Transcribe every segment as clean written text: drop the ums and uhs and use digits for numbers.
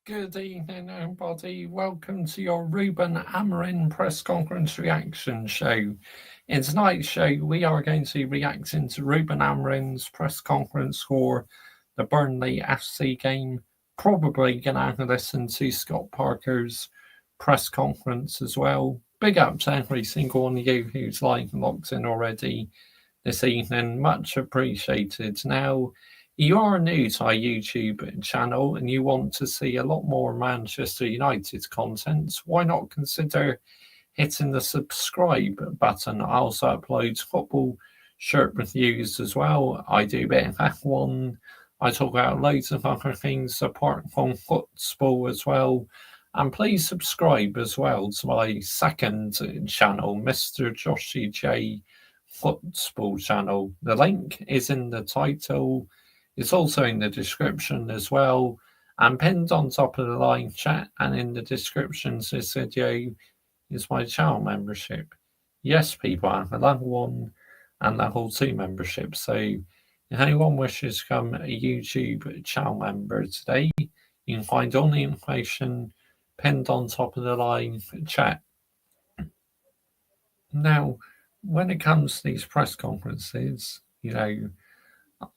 Good evening, everybody. Welcome to your Ruben Amorim press conference reaction show. In tonight's show, we are going to be reacting to Ruben Amorim's press conference for the Burnley FC game. Probably going to have to listen to Scott Parker's press conference as well. Big up to every single one of you who's live and locked in already this evening. Much appreciated. Now, you are new to our YouTube channel and you want to see a lot more Manchester United content, why not consider hitting the subscribe button? I also upload football shirt reviews as well. I do a bit of F1. I talk about loads of other things apart from football as well. And please subscribe as well to my second channel, Mr. Joshy J Football channel. The link is in the title. It's also in the description as well, and pinned on top of the live chat and in the description to this video is my channel membership. Yes, people, I have a level 1 and level 2 membership, so if anyone wishes to become a YouTube channel member today, you can find all the information pinned on top of the live chat. Now, when it comes to these press conferences,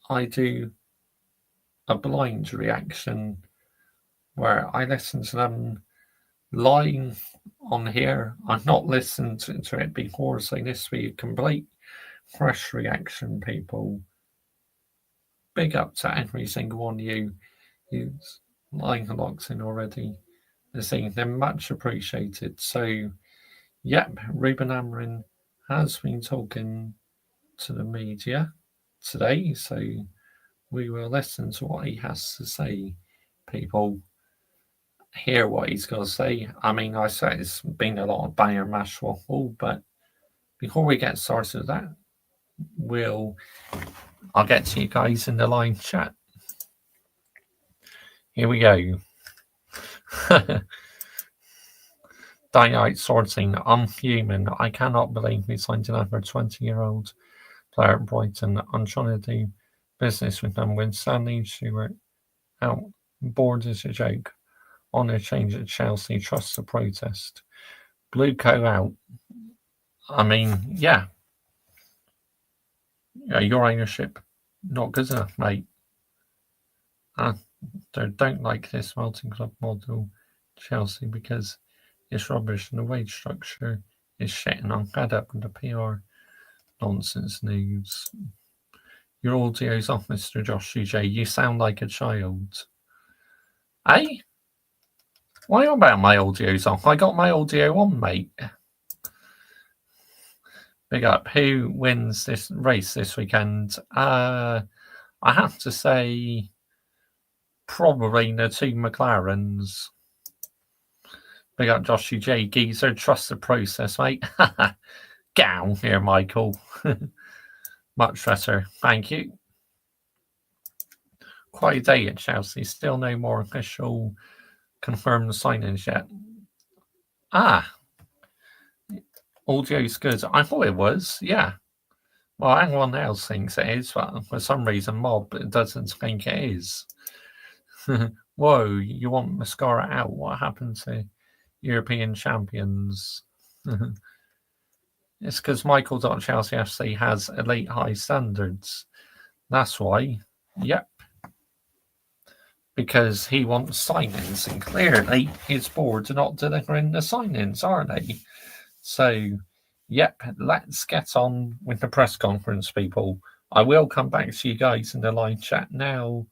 I do a blind reaction where I listen to them live on here. I've not listened to it before, so this will be a complete fresh reaction, people. Big up to every single one of you who's live and locked in already this evening. Much appreciated. So, yep, Ruben Amorim has been talking to the media today, so we will listen to what he has to say, people. Hear what he's got to say. I mean, I said it's been a lot of Bayern mash waffle, but before we get started with that, I'll get to you guys in the live chat. Here we go. Dynamite sorting. I'm human. I cannot believe we signed another 20-year-old player at Brighton. I'm trying to do business with them when Stanley Stewart out. Board is a joke. On a change at Chelsea, trust the protest. Blue Co out. I mean, yeah. Your ownership, not good enough, mate. I don't like this multi-club model, Chelsea, because it's rubbish and the wage structure is shit, and I'm fed up with the PR nonsense news. Your audio's off, Mr. Josh J. You sound like a child. Eh? Why about my audio's off? I got my audio on, mate. Big up. Who wins this race this weekend? I have to say probably the two McLarens. Big up Joshy J. Geezer. Trust the process, mate. Gown here, Michael. Much better. Thank you. Quite a day at Chelsea. Still no more official confirmed signings yet. Audio's good. I thought it was, yeah. Well, everyone else thinks it is, but for some reason Mob doesn't think it is. Whoa, you want mascara out? What happened to European champions? It's because Michael.Chelsea FC has elite high standards. That's why. Yep. Because he wants signings, and clearly his board are not delivering the signings, are they? So, yep, let's get on with the press conference, people. I will come back to you guys in the live chat now.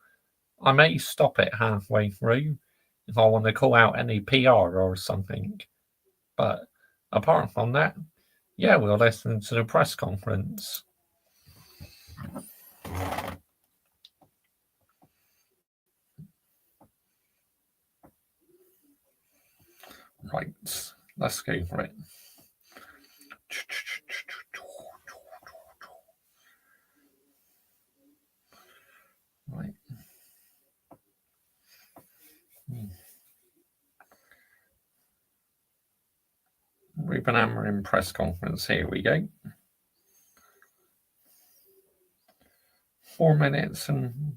I may stop it halfway through if I want to call out any PR or something. But apart from that, yeah, we'll listen to the press conference. Right, let's go for it. Right. Ruben Amorim press conference. Here we go. 4 minutes and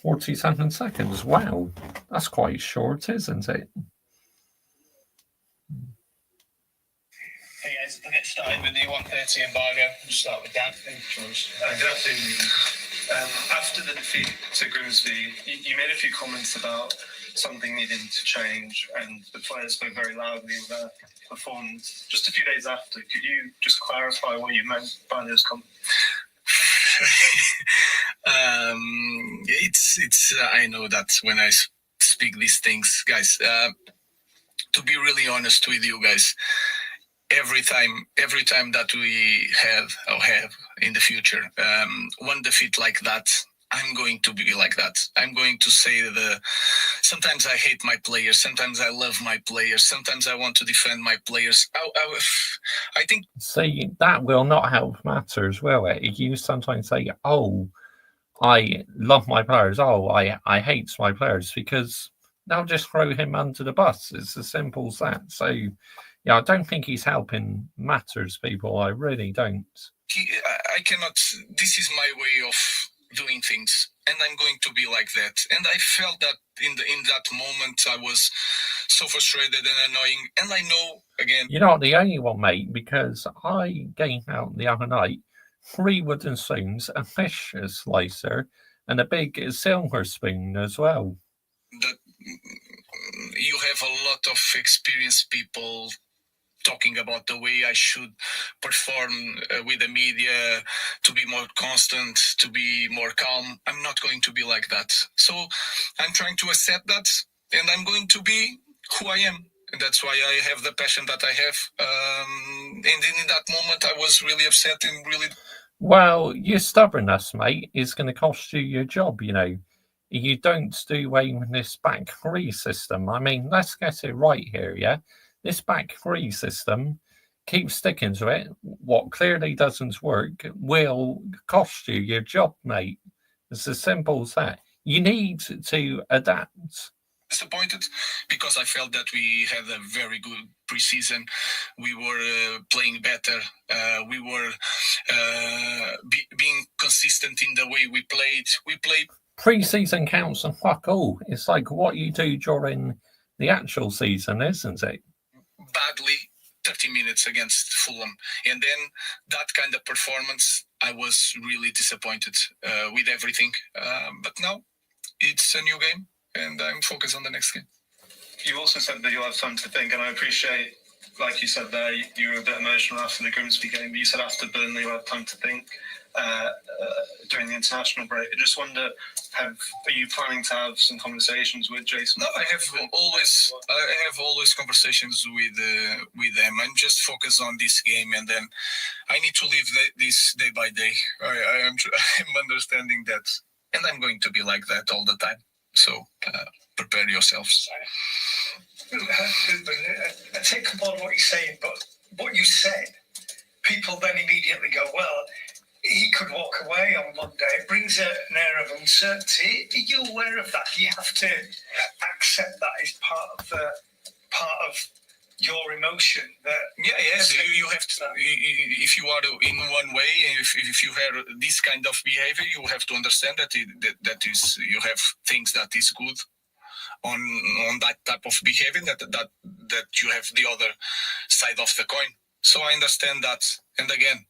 47 seconds. Wow, that's quite short, isn't it? Hey guys, we'll get started with the 130 embargo. We'll start with Dan. After the defeat to Grimsby, you made a few comments about something needing to change, and the players spoke very loudly in their performance. Just a few days after, could you just clarify what you meant by those comments? I know that when I speak these things, guys, to be really honest with you guys, every time that we have in the future, one defeat like that, I'm going to be like that. I'm going to say sometimes I hate my players, sometimes I love my players, sometimes I want to defend my players. I think... See, that will not help matters, will it? You sometimes say, oh, I love my players, oh, I hate my players, because they'll just throw him under the bus. It's as simple as that. So, yeah, I don't think he's helping matters, people. I really don't. I cannot... This is my way of doing things, and I'm going to be like that. And I felt that in that moment I was so frustrated and annoying. And I know, again... You're not the only one, mate, because I gave out the other night 3 wooden spoons, a fish slicer, and a big silver spoon as well. That you have a lot of experienced people talking about the way I should perform with the media, to be more constant, to be more calm. I'm not going to be like that. So I'm trying to accept that, and I'm going to be who I am. And that's why I have the passion that I have. And in that moment, I was really upset and really... Well, your stubbornness, mate, is going to cost you your job, you know. You don't do away with this back 3 system. I mean, let's get it right here, yeah? This back 3 system, keep sticking to it. What clearly doesn't work will cost you your job, mate. It's as simple as that. You need to adapt. Disappointed because I felt that we had a very good preseason. We were playing better. We were being consistent in the way we played. We played... Pre-season counts and fuck all. It's like what you do during the actual season, isn't it? Badly, 30 minutes against Fulham. And then that kind of performance, I was really disappointed with everything. But now it's a new game, and I'm focused on the next game. You also said that you'll have time to think, and I appreciate, like you said there, you were a bit emotional after the Grimsby game, but you said after Burnley you'll have time to think during the international break. I just wonder, are you planning to have some conversations with Jason? No, I have always conversations with them. I'm just focused on this game, and then I need to live this day by day. I'm understanding that, and I'm going to be like that all the time. So prepare yourselves. I take on board what you're saying, but what you said, people then immediately go, well, he could walk away on Monday. It brings an air of uncertainty. Are you aware of that? You have to accept that as part of your emotion. Yes, you have to. If you are in one way, if you have this kind of behavior, you have to understand that that is, you have things that is good on that type of behavior, that you have the other side of the coin. So I understand that, and again,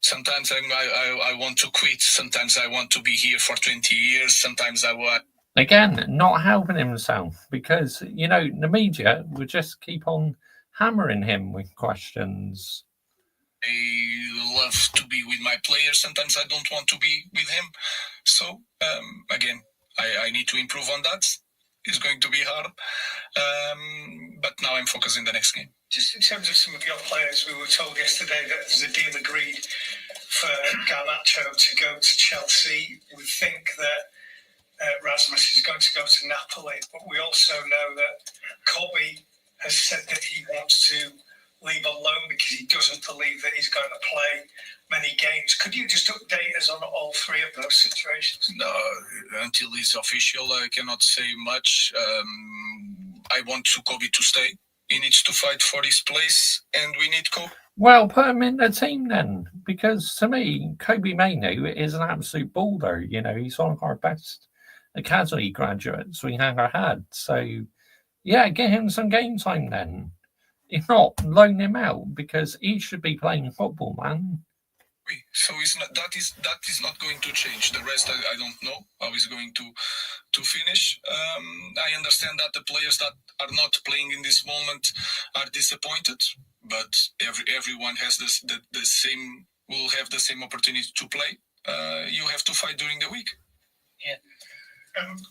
sometimes I want to quit. Sometimes I want to be here for 20 years. Sometimes I want... Again, not helping himself, because, you know, the media will just keep on hammering him with questions. I love to be with my players. Sometimes I don't want to be with him. So, again, I need to improve on that. It's going to be hard. But now I'm focused in the next game. Just in terms of some of your players, we were told yesterday that there's a deal agreed for Garnacho to go to Chelsea. We think that Rasmus is going to go to Napoli, but we also know that Kobe has said that he wants to leave on loan because he doesn't believe that he's going to play many games. Could you just update us on all 3 of those situations? No, until it's official, I cannot say much. I want Kobe to stay. He needs to fight for his place, and we need Kobe. Well, put him in the team then, because to me, Kobe Mainoo is an absolute baller. You know, he's one of our best academy graduates we ever had. So, yeah, get him some game time then. If not, loan him out because he should be playing football, man. So it's not, that is not going to change. The rest I don't know how he's going to finish. I understand that the players that are not playing in this moment are disappointed, but everyone has the same, will have the same opportunity to play. You have to fight during the week. Yeah.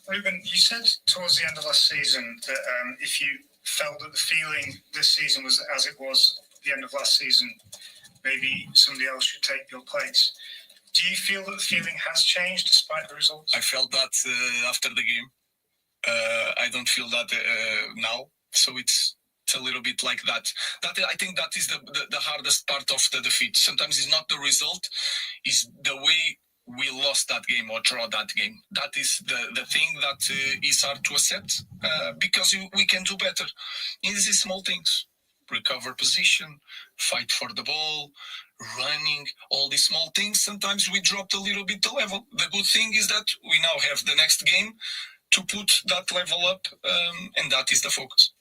Ruben, you said towards the end of last season that if you felt that the feeling this season was as it was at the end of last season, maybe somebody else should take your place. Do you feel that the feeling has changed despite the results? I felt that after the game. I don't feel that now. So it's a little bit like that. I think that is the hardest part of the defeat. Sometimes it's not the result, it's the way we lost that game or draw that game. That is the thing that is hard to accept because we can do better. In these small things, recover position, fight for the ball, running, all these small things. Sometimes we dropped a little bit the level. The good thing is that we now have the next game to put that level up, and that is the focus.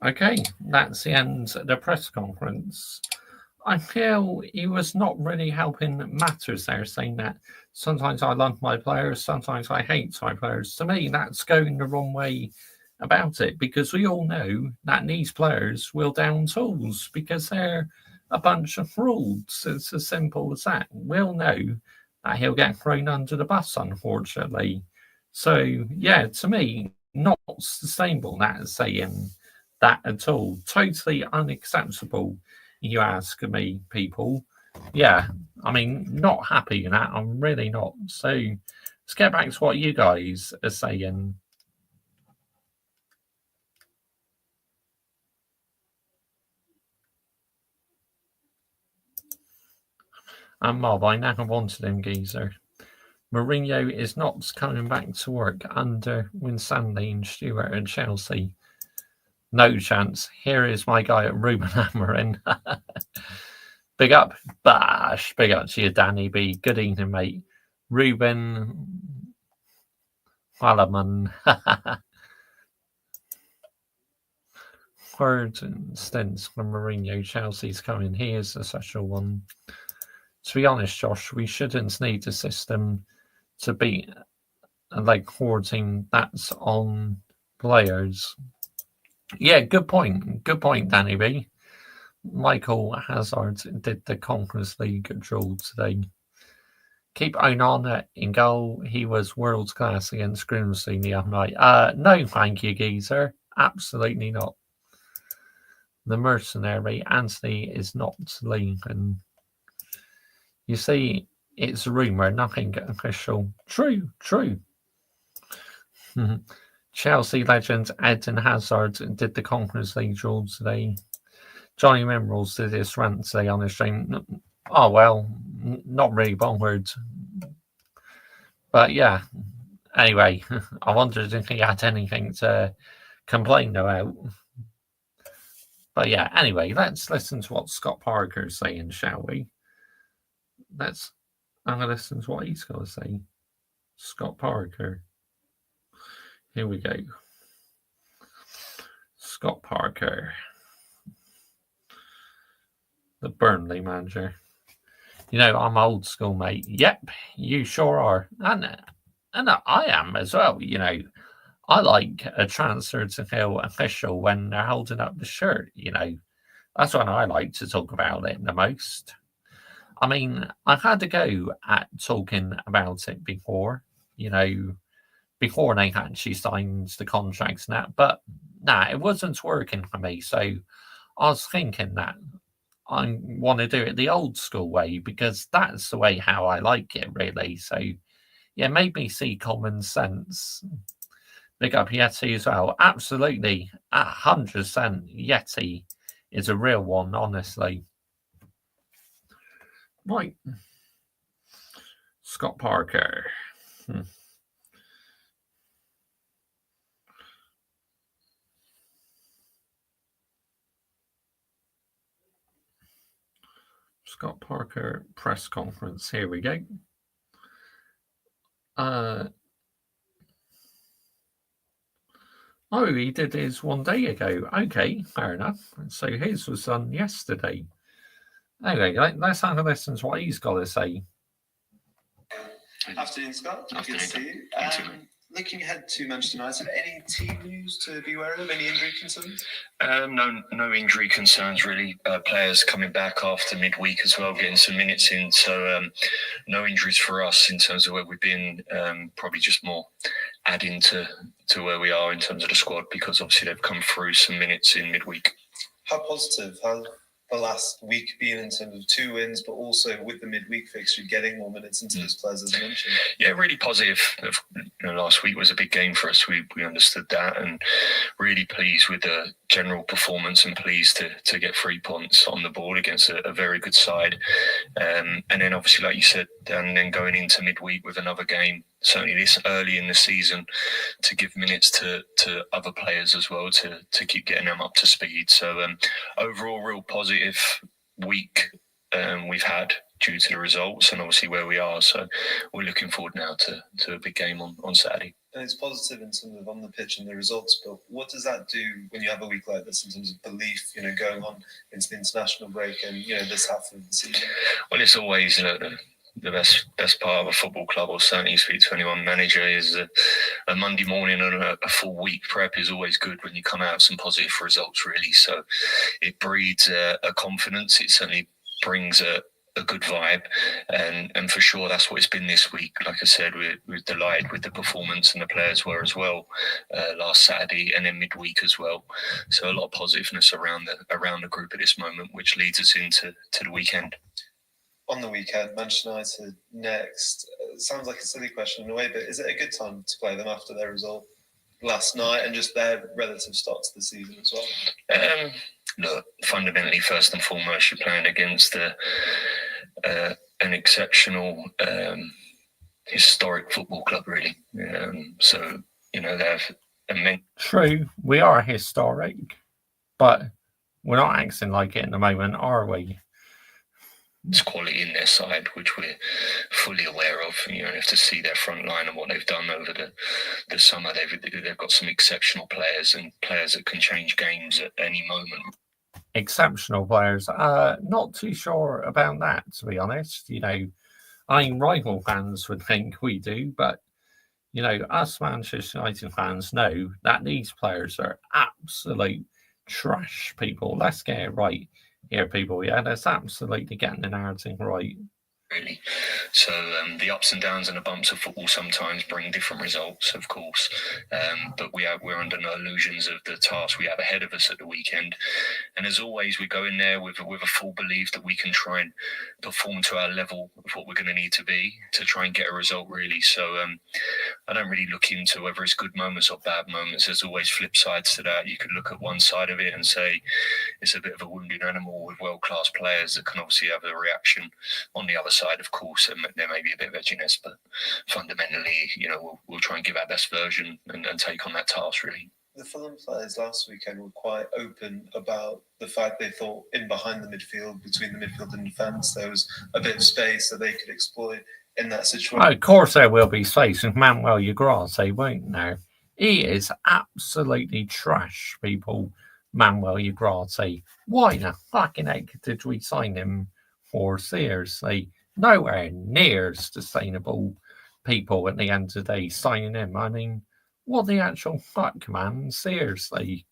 Okay, that's the end of the press conference. I feel he was not really helping matters there, saying that sometimes I love my players, sometimes I hate my players. To me, that's going the wrong way about it because we all know that these players will down tools because they're a bunch of frauds. It's as simple as that. We'll know that he'll get thrown under the bus, unfortunately. So, yeah, to me, not sustainable, that saying that at all. Totally unacceptable, you ask me, people. Yeah, I mean, not happy in that. I'm really not. So, let's get back to what you guys are saying. And Mob, I never wanted him, geezer. Mourinho is not coming back to work under Winstanley and Stewart at Chelsea. No chance. Here is my guy at Ruben Amorim. Big up, Bash. Big up to you, Danny B. Good evening, mate. Ruben Wallaman. Word and stints from Mourinho. Chelsea's coming. He is a special one. To be honest, Josh, we shouldn't need a system to beat like hoarding that's on players. Yeah, good point. Good point, Danny B. Michael Hazard did the Conference League draw today. Keep Onana in goal. He was world class against Grimsby the other night. No, thank you, geezer. Absolutely not. The mercenary Anthony is not leaving. You see, it's a rumour, nothing official. True. Chelsea legend Eden Hazard did the Conference League draw today. Johnny Memrals did this rant today on his stream. Oh, well, not really bothered. But yeah, anyway, I wondered if he had anything to complain about. But yeah, anyway, let's listen to what Scott Parker's saying, shall we? I'm going to listen to what he's got to say. Scott Parker. Here we go. Scott Parker, the Burnley manager. You know, I'm old school, mate. Yep, you sure are. And I am as well, you know. I like a transfer to feel official when they're holding up the shirt, you know. That's when I like to talk about it the most. I mean, I've had to go at talking about it before, you know, before they actually signed the contracts and that, but nah, it wasn't working for me. So I was thinking that I want to do it the old school way because that's the way how I like it, really. So yeah, made me see common sense. Big up Yeti as well. Absolutely, 100% Yeti is a real one, honestly. Right. Scott Parker. Scott Parker press conference. Here we go. Oh, he did his 1 day ago. Okay, fair enough. So his was done yesterday. Anyway, let's have a listen to what he's got to say. Afternoon, Scott. Good to see you. Looking ahead to Manchester United, any team news to be aware of? Any injury concerns? No injury concerns really. Players coming back after midweek as well, getting some minutes in. So no injuries for us in terms of where we've been. Probably just more adding to where we are in terms of the squad, because obviously they've come through some minutes in midweek. How positive has the last week been in terms of 2 wins, but also with the midweek fixture, getting more minutes into those players, as mentioned? Yeah, really positive. Last week was a big game for us. We understood that, and really pleased with the general performance, and pleased to get 3 points on the board against a very good side. And then obviously, like you said, and then going into midweek with another game, certainly this early in the season, to give minutes to other players as well, to keep getting them up to speed. So overall, real positive week we've had due to the results and obviously where we are. So we're looking forward now to a big game on Saturday. And it's positive in terms of on the pitch and the results, but what does that do when you have a week like this in terms of belief, going on into the international break and, this half of the season? Well, it's always the best part of a football club, or certainly you speak to anyone manager, is a Monday morning and a full week prep is always good when you come out with some positive results, really. So it breeds a confidence. It certainly brings a good vibe, and for sure that's what it's been this week. Like I said, we're delighted with the performance, and the players were as well last Saturday and then midweek as well. So a lot of positiveness around the group at this moment, which leads us into the weekend. On the weekend, Manchester United next. It sounds like a silly question in a way, but is it a good time to play them after their result last night and just their relative start to the season as well? Look, fundamentally, first and foremost, you're playing against an exceptional, historic football club, really. So, they have immense. True, we are historic, but we're not acting like it in the moment, are we? Quality in their side, which we're fully aware of. You have to see their front line and what they've done over the summer. They've got some exceptional players, and players that can change games at any moment. Exceptional players. Not too sure about that, to be honest. Rival fans would think we do, but us Manchester United fans know that these players are absolute trash people. Let's get it right here, people. Yeah, that's absolutely getting the narrative right. Really. So the ups and downs and the bumps of football sometimes bring different results, of course. But we're under no illusions of the task we have ahead of us at the weekend. And as always, we go in there with a full belief that we can try and perform to our level of what we're going to need to be to try and get a result, really. So I don't really look into whether it's good moments or bad moments. There's always flip sides to that. You could look at one side of it and say it's a bit of a wounded animal with world-class players that can obviously have a reaction. On the other side, of course, there may be a bit of edginess, but fundamentally, we'll try and give our best version and take on that task, really. The Fulham players last weekend were quite open about the fact they thought in behind the midfield, between the midfield and defence, there was a bit of space that they could exploit in that situation. Oh, of course there will be space with Manuel Ugarte, won't there? He is absolutely trash, people. Manuel Ugarte. Why the fucking heck did we sign him for? Seriously, nowhere near sustainable, people at the end of the day signing him. I mean, what the actual fuck, man? Seriously.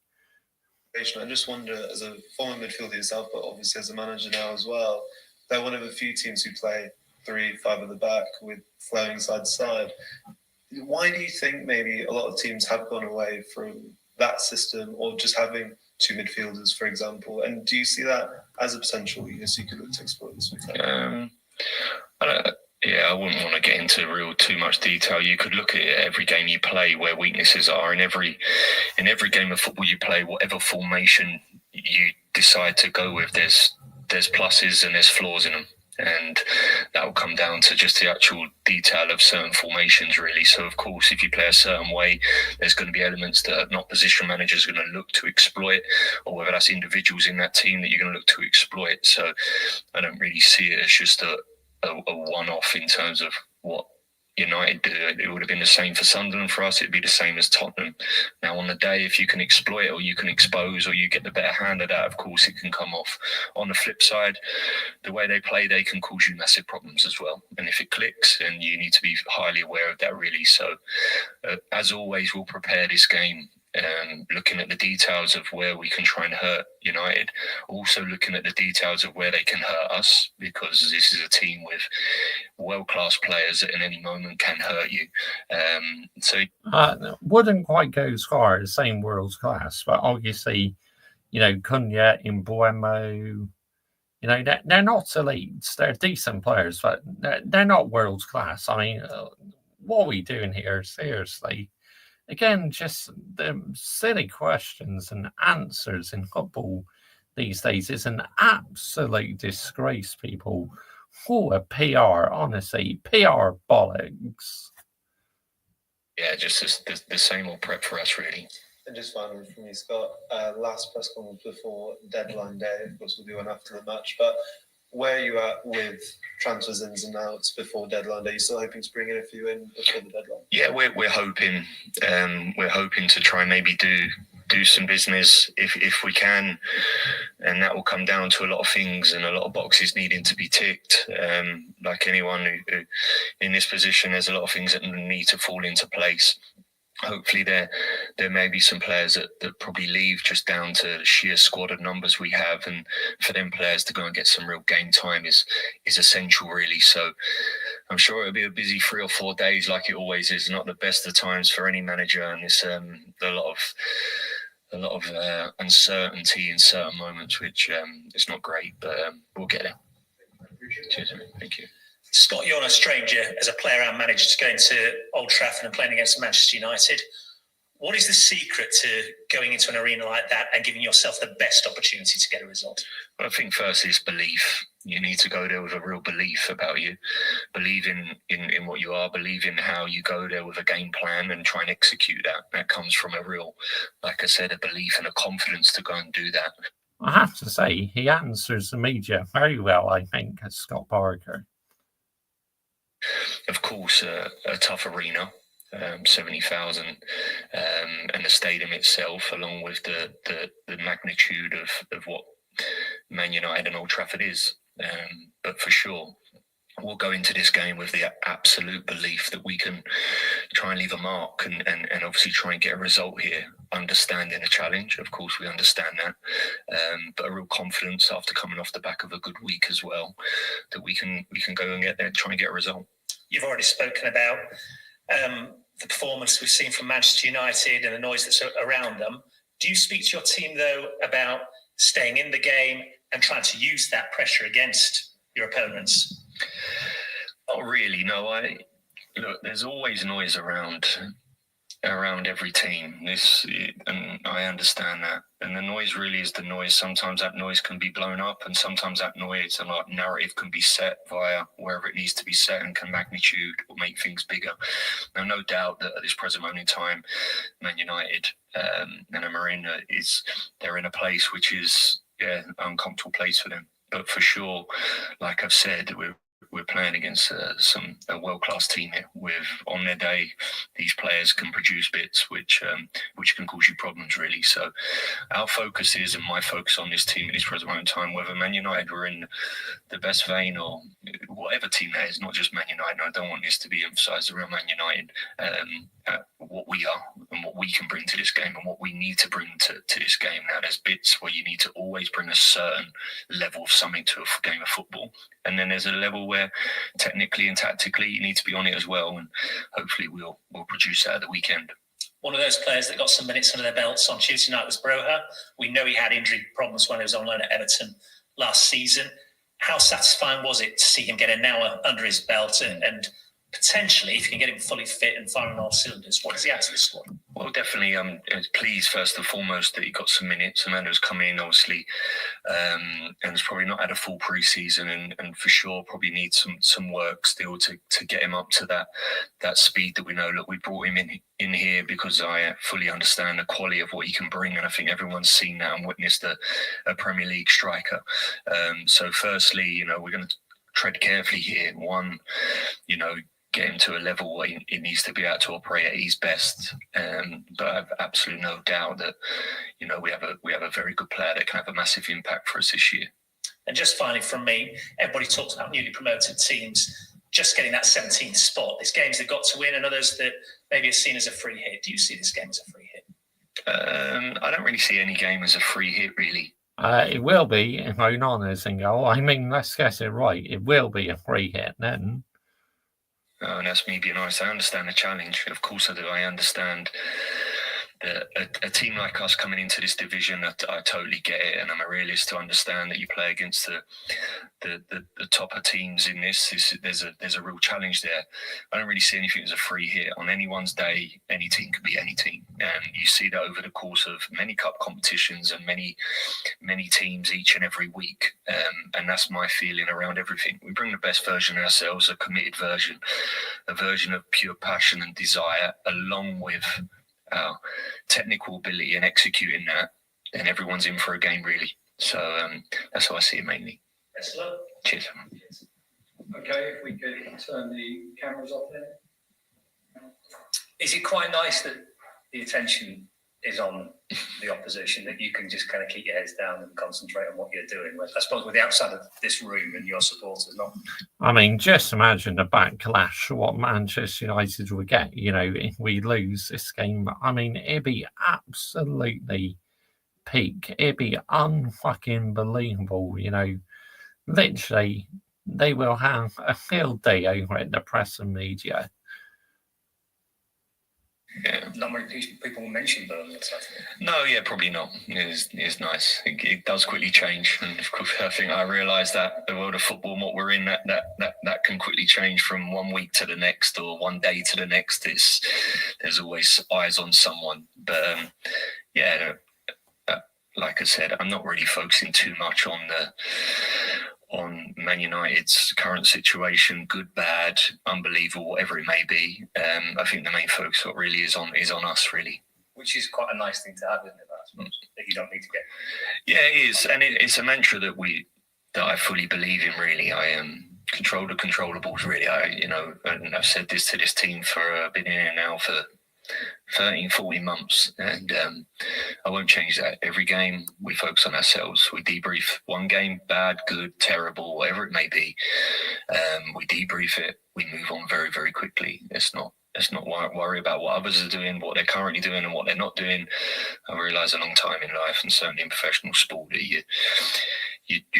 I just wonder, as a former midfielder yourself, but obviously as a manager now as well, they're one of a few teams who play 3-5 at the back with flowing side to side. Why do you think maybe a lot of teams have gone away from that system, or just having 2 midfielders, for example? And do you see that as a potential weakness you could look to exploit this weekend? I wouldn't want to get into too much detail. You could look at every game you play where weaknesses are. In every game of football you play, whatever formation you decide to go with, there's pluses and there's flaws in them. And that will come down to just the actual detail of certain formations, really. So, of course, if you play a certain way, there's going to be elements that not position managers are going to look to exploit, or whether that's individuals in that team that you're going to look to exploit. So I don't really see it as just a one-off in terms of what United do. It would have been the same for Sunderland. For us, it'd be the same as Tottenham. Now, on the day, if you can exploit or you can expose or you get the better hand of that, of course, it can come off. On the flip side, the way they play, they can cause you massive problems as well. And if it clicks, then you need to be highly aware of that, really. So, as always, we'll prepare this game. Looking at the details of where we can try and hurt United, also looking at the details of where they can hurt us, because this is a team with world-class players that in any moment can hurt you. Wouldn't quite go as far as saying world class, but obviously, Cunha, Mbuemo, they're not elites. They're decent players, but they're not world class. I mean, what are we doing here? Seriously. Again, just the silly questions and answers in football these days is an absolute disgrace, people. What a PR, honestly. PR bollocks. Yeah, just the same old prep for us, really. And just finally from you, Scott, last press conference before deadline day, of course we'll do one after the match, but where are you at with transfers ins and outs before deadline? Are you still hoping to bring in a few in before the deadline? Yeah, we're hoping. We're hoping to try and maybe do some business if we can, and that will come down to a lot of things and a lot of boxes needing to be ticked. Like anyone who in this position, there's a lot of things that need to fall into place. Hopefully there may be some players that probably leave just down to the sheer squad of numbers we have, and for them players to go and get some real game time is essential, really. So I'm sure it'll be a busy 3 or 4 days, like it always is. Not the best of times for any manager, and it's a lot of uncertainty in certain moments, which is not great, but we'll get there. Cheers, mate. Thank you. Scott, you're not a stranger as a player and manager to going to Old Trafford and playing against Manchester United. What is the secret to going into an arena like that and giving yourself the best opportunity to get a result? Well, I think first is belief. You need to go there with a real belief about you. Believe in what you are, believe in how you go there with a game plan and try and execute that. That comes from a real, like I said, a belief and a confidence to go and do that. I have to say, he answers the media very well, I think, as Scott Parker. Of course, a tough arena, 70,000, and the stadium itself, along with the magnitude of what Man United and Old Trafford is. But for sure, we'll go into this game with the absolute belief that we can try and leave a mark and obviously try and get a result here, understanding the challenge. Of course, we understand that, but a real confidence after coming off the back of a good week as well, that we can go and get there and try and get a result. You've already spoken about the performance we've seen from Manchester United and the noise that's around them. Do you speak to your team, though, about staying in the game and trying to use that pressure against your opponents? Not really, no. Look, there's always noise around every team. And I understand that. And the noise really is the noise. Sometimes that noise can be blown up, and sometimes that noise and that narrative can be set via wherever it needs to be set and can magnitude or make things bigger. Now, no doubt that at this present moment in time, Man United and Amorim they're in a place which is an uncomfortable place for them. But for sure, like I've said, we're playing against a world-class team here. On their day, these players can produce bits which can cause you problems, really. So our focus is, and my focus on this team at this present moment in time, whether Man United were in the best vein or whatever team that is, not just Man United. I don't want this to be emphasised around Man United. What we are and what we can bring to this game and what we need to bring to this game. Now, there's bits where you need to always bring a certain level of something to a game of football. And then there's a level where technically and tactically you need to be on it as well. And hopefully we'll produce that at the weekend. One of those players that got some minutes under their belts on Tuesday night was Broha. We know he had injury problems when he was on loan at Everton last season. How satisfying was it to see him get an hour under his belt and potentially, if you can get him fully fit and firing on all cylinders, what does he add to the squad? Well, definitely, I'm pleased first and foremost that he got some minutes. Amanda's come in, obviously, and has probably not had a full pre-season, and for sure probably needs some work still to get him up to that speed that we know. Look, we brought him in here because I fully understand the quality of what he can bring, and I think everyone's seen that and witnessed a Premier League striker. So firstly, we're going to tread carefully here. One, get him to a level where he needs to be able to operate at his best. But I have absolutely no doubt that, you know, we have a very good player that can have a massive impact for us this year. And just finally from me, everybody talks about newly promoted teams just getting that 17th spot. There's games they've got to win and others that maybe are seen as a free hit. Do you see this game as a free hit? I don't really see any game as a free hit, really. It will be if Onana's in goal. I mean, let's get it right. It will be a free hit then. And that's me being honest. I understand the challenge. Of course I do. I understand that a team like us coming into this division, I totally get it. And I'm a realist to understand that you play against the topper teams in this. There's a real challenge there. I don't really see anything as a free hit. On anyone's day, any team can beat any team. And you see that over the course of many cup competitions and many teams each and every week. And that's my feeling around everything. We bring the best version of ourselves, a committed version, a version of pure passion and desire, along with our technical ability and executing that, and everyone's in for a game, really. So that's how I see it mainly. Excellent. Cheers. Okay, if we could turn the cameras off then. Is it quite nice that the attention is on the opposition, that you can just kind of keep your heads down and concentrate on what you're doing? I suppose with the outside of this room and your supporters, not. I mean, just imagine the backlash what Manchester United will get, you know, if we lose this game. I mean, it'd be absolutely peak. It'd be unfucking believable, you know. Literally, they will have a field day over it, the press and media. Yeah. Not many people will mention Burnley. No, yeah, probably not. It's nice. It does quickly change, and of course, I think I realise that the world of football and what we're in, that can quickly change from one week to the next or one day to the next. There's always eyes on someone, but like I said, I'm not really focusing too much on Man United's current situation, good, bad, unbelievable, whatever it may be. I think the main focus really is on us, really. Which is quite a nice thing to have, isn't it? I suppose, that you don't need to get. Yeah, it is, and it's a mantra that I fully believe in. Really, I control the controllables. Really, and I've said this to this team for been in here now for 13, 14 months, and I won't change that. Every game we focus on ourselves. We debrief one game, bad, good, terrible, whatever it may be. We debrief it. We move on very, very quickly. Let's not worry about what others are doing, what they're currently doing and what they're not doing. I realise a long time in life, and certainly in professional sport, that you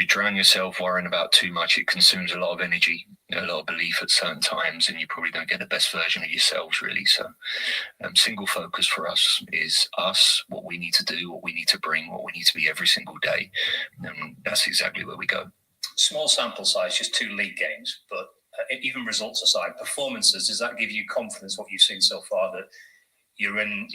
drown yourself worrying about too much. It consumes a lot of energy, a lot of belief at certain times, and you probably don't get the best version of yourselves, really. So single focus for us is us, what we need to do, what we need to bring, what we need to be every single day. And that's exactly where we go. Small sample size, just 2 league games, but even results aside, performances, does that give you confidence, what you've seen so far, that you're in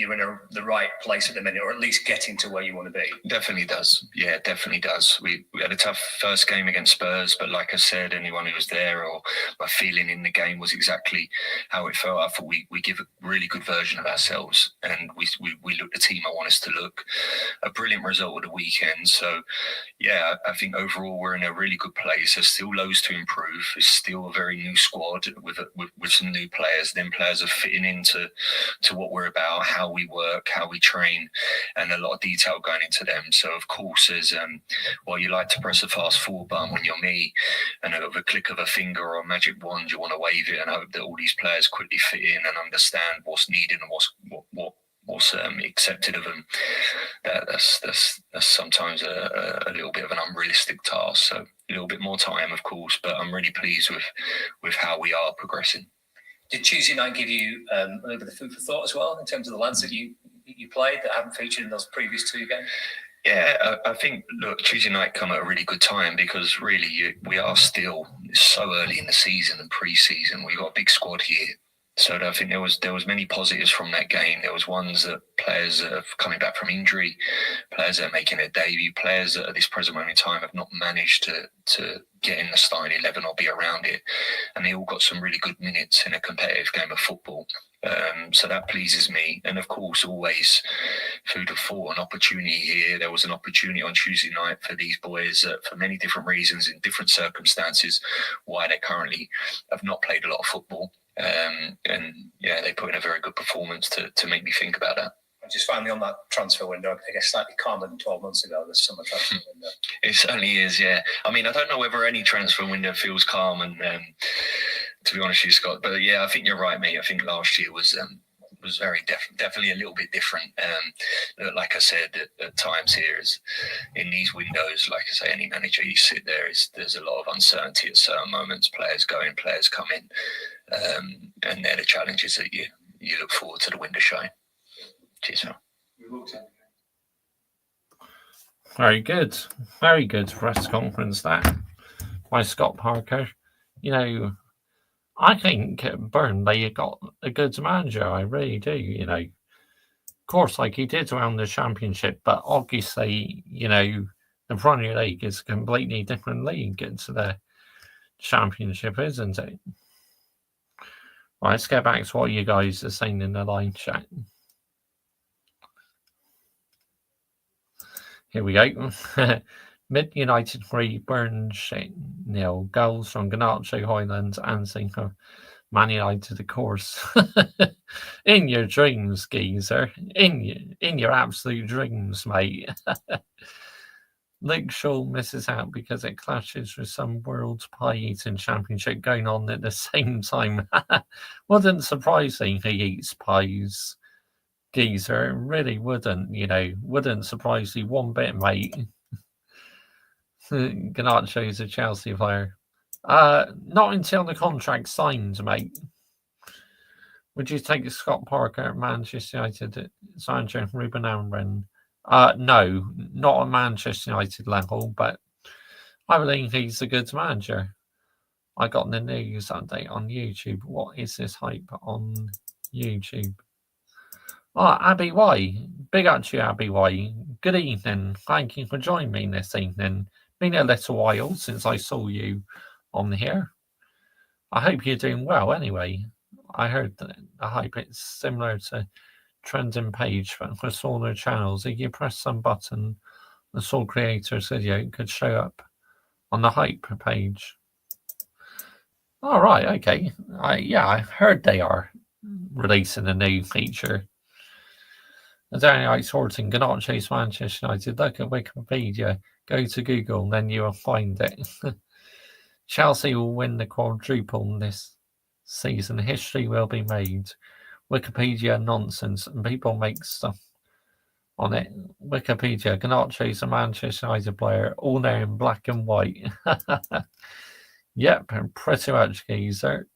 the right place at the minute, or at least getting to where you want to be? Definitely does. Yeah, definitely does. We had a tough first game against Spurs, but like I said, anyone who was there, or my feeling in the game was exactly how it felt. I thought we give a really good version of ourselves, and we look the team I want us to look. A brilliant result of the weekend. So, yeah, I think overall we're in a really good place. There's still loads to improve. It's still a very new squad with some new players. Then players are fitting into what we're about, how we work, how we train, and a lot of detail going into them. So of course, there's while you like to press a fast forward button when you're me, and with a click of a finger or a magic wand, you want to wave it and hope that all these players quickly fit in and understand what's needed and what's accepted of them. That's sometimes a little bit of an unrealistic task. So a little bit more time, of course, but I'm really pleased with how we are progressing. Did Tuesday night give you a little bit of food for thought as well, in terms of the lads that you played that haven't featured in those previous 2 games? Yeah, I think, look, Tuesday night come at a really good time, because really we are still so early in the season and pre-season. We've got a big squad here. So I think there was many positives from that game. There was ones that players that are coming back from injury, players that are making their debut, players that at this present moment in time have not managed to get in the starting 11 or be around it. And they all got some really good minutes in a competitive game of football. So that pleases me. And of course, always food for thought, an opportunity here. There was an opportunity on Tuesday night for these boys for many different reasons, in different circumstances, why they currently have not played a lot of football. And yeah, they put in a very good performance to make me think about that. Just finally on that transfer window, I guess slightly calmer than 12 months ago, the summer transfer window. It certainly is, yeah. I mean, I don't know whether any transfer window feels calm, and to be honest with you, Scott, but yeah, I think you're right, mate. I think last year was very definitely a little bit different. Like I said, at times here is in these windows, like I say, any manager you sit there, there's a lot of uncertainty at certain moments. Players go in, players come in, and they're the challenges that you look forward to the window showing. Cheers, Phil. Very good. Very good press conference that by Scott Parker. You know, I think Burnley got a good manager. I really do, you know. Of course, like he did around the Championship, but obviously, you know, the Premier League is a completely different league to the Championship, isn't it? Right, let's get back to what you guys are saying in the live chat. Here we go. Mid United 3, Burns 0. Goals from Garnacho, Hoyland, and Singer. Man United, of course. In your dreams, geezer. In your absolute dreams, mate. Luke Shaw misses out because it clashes with some World Pie Eating Championship going on at the same time. Wouldn't surprise me he eats pies. Geezer, really wouldn't, you know, wouldn't surprise you one bit, mate. Garnacho's a Chelsea player. Not until the contract's signed, mate. Would you take Scott Parker at Manchester United, Sancho, Ruben Amorim? No, not at Manchester United level, but I believe he's a good manager. I got the news update on YouTube. What is this hype on YouTube? Abby Y. Big up to you, Abby Y. Good evening. Thank you for joining me this evening. Been a little while since I saw you on here. I hope you're doing well anyway. I heard that the hype is similar to trending page for smaller channels. If you press some button, the sole creator's video could show up on the hype page. All right, okay. I heard they are releasing a new feature. Daniel sorting Garnacho's Manchester United. Look at Wikipedia. Go to Google, and then you will find it. Chelsea will win the quadruple this season. History will be made. Wikipedia nonsense, and people make stuff on it. Wikipedia. Garnacho's a Manchester United player, all there in black and white. Yep, pretty much, geezer.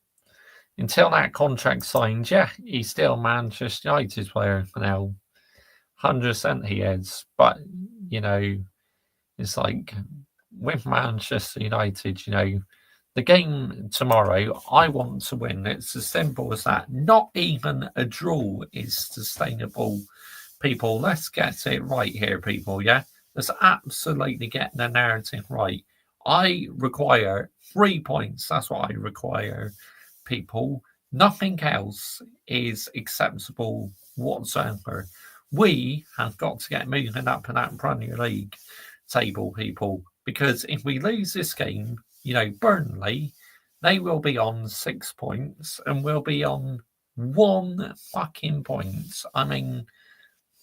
Until that contract signed, yeah, he's still Manchester United player now. 100% he is, but you know, it's like with Manchester United, you know, the game tomorrow, I want to win. It's as simple as that. Not even a draw is sustainable, people. Let's get it right here, people, yeah? Let's absolutely get the narrative right. I require 3 points. That's what I require, people. Nothing else is acceptable whatsoever. We have got to get moving up in that Premier League table, people, because if we lose this game, you know, Burnley, they will be on 6 points and we'll be on 1 fucking point. I mean,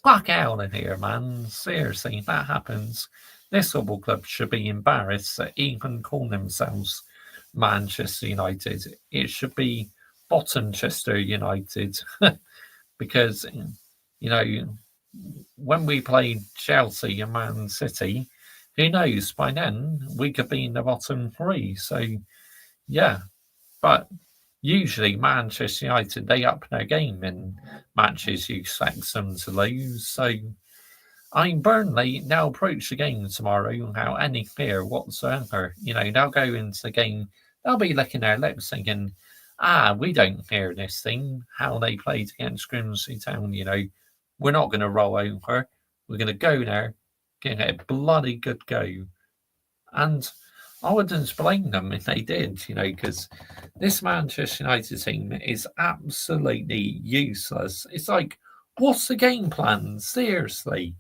fuck out of here, man. Seriously, if that happens, this football club should be embarrassed to even call themselves Manchester United. It should be Bottomchester United because, you know, when we played Chelsea and Man City, who knows, by then we could be in the bottom 3. So, yeah. But usually Manchester United, they up their game in matches you expect them to lose. So, I mean, Burnley, they'll approach the game tomorrow without any fear whatsoever. You know, they'll go into the game, they'll be licking their lips thinking, we don't fear this thing, how they played against Grimsby Town, you know. We're not going to roll over. We're going to go there, get a bloody good go. And I wouldn't blame them if they did, you know, because this Manchester United team is absolutely useless. It's like, what's the game plan? Seriously.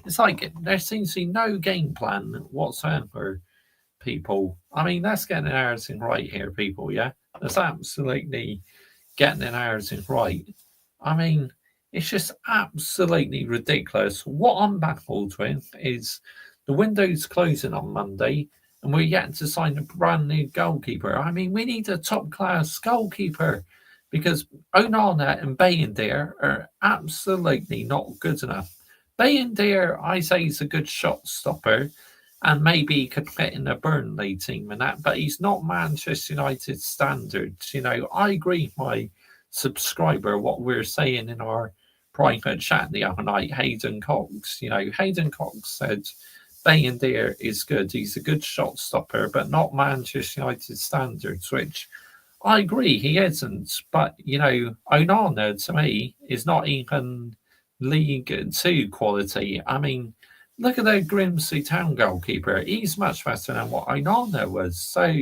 It's like there seems to be no game plan whatsoever, people. I mean, let's get an narrative right here, people, yeah? Let's absolutely getting ours in right. I mean, it's just absolutely ridiculous. What I'm baffled with is the window's closing on Monday and we're yet to sign a brand new goalkeeper. I mean, we need a top class goalkeeper because Onana and Bayindir are absolutely not good enough. Bayindir, I say, is a good shot stopper and maybe he could fit in a Burnley team and that, but he's not Manchester United standards. You know, I agree with my subscriber what we're saying in our private chat the other night, Hayden Cox. You know, Hayden Cox said Bayindir is good. He's a good shot stopper, but not Manchester United standards, which I agree he isn't. But, you know, Onana to me is not even League 2 quality. I mean, look at the Grimsby Town goalkeeper. He's much better than what Onana was. So